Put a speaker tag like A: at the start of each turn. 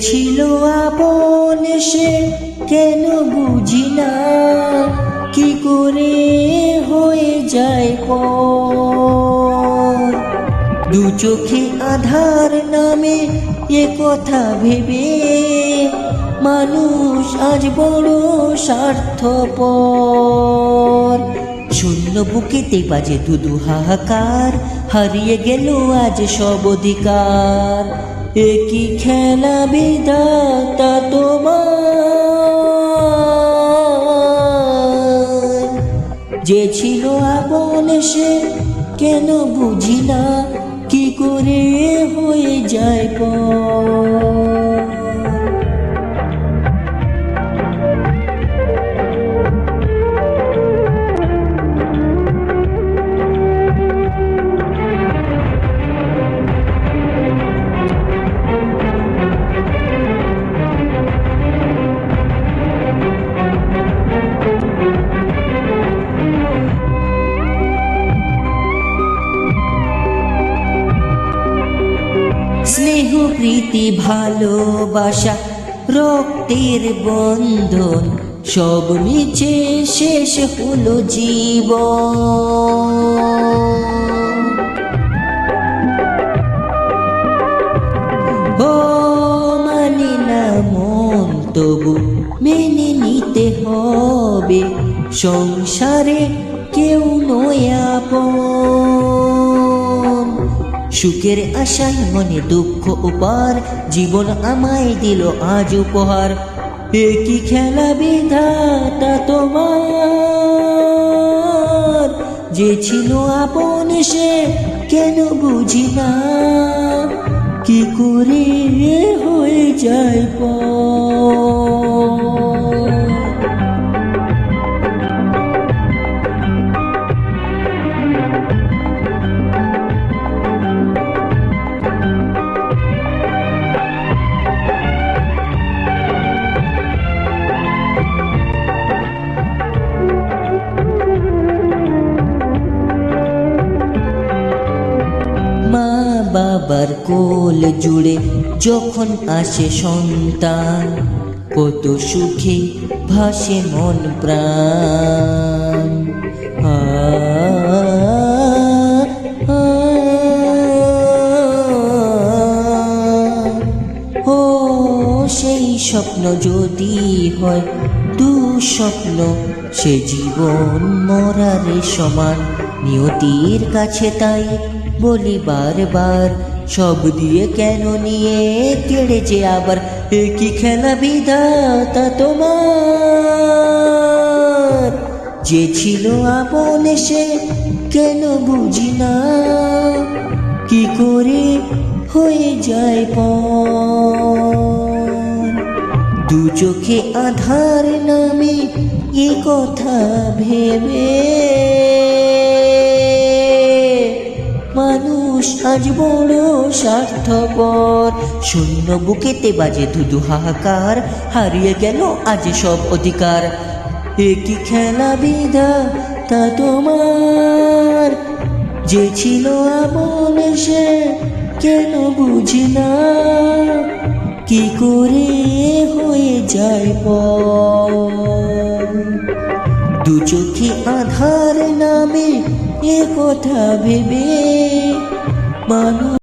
A: ছিল আপন সে কেন বুঝি না, কি করে হয়ে যায় পর। দু চোখে আধার নামে এ কথা ভেবে মানুষ আজ বড় স্বার্থপর। শূন্য বুকেতে বাজে ধুধু হাহাকার, হারিয়ে গেল আজ সব অধিকার। একই খেলা বিধাতা তোমার, যে ছিল আপন সে কেন বুঝি না, কি করে হয়ে যায় পর। স্নেহ প্রীতি ভালোবাসা রক্তের বন্ধন, সব নিচে শেষ হলো জীবন। ও মানি না মন তবু মেনে নিতে হবে, সংসারে কেউ নয় আপন। সুখের আশায় মনে দুঃখ উপার, জীবন আমায় দিল আজ উপহার। একই খেলা বিধাতা তোমার, যে ছিল আপন সে কেন বুঝি না, কি করে হয়ে যায় পর। বাবার কোল জুড়ে যখন আসে সন্তান, কত সুখে ভাসে মন প্রাণ। ও সেই স্বপ্ন যদি হয় দুঃস্বপ্ন, সে জীবন মরারে সমান। নিয়তির কাছে তাই বলি বারবার, সব দিয়ে কেন নিয়ে কেড়ে যে আবার। একই খেলা বিধাতা তোমার, যে ছিল আপন সে কেন বুঝি না, কি করে হয়ে যায় পর। দু চোখে আধার নামে এ কথা ভেবে মানুষ আজ বড় স্বার্থপর। শূন্য বুকেতে বাজে ধুধু হাহাকার, হারিয়ে গেল আজ সব অধিকার। একই খেলা বিধাতা তোমার, যে ছিল আপন সে কেন বুঝি না, কি করে হয়ে যায় পর। দু চোখে আধার নামে এ কথা ভেবে মানুষ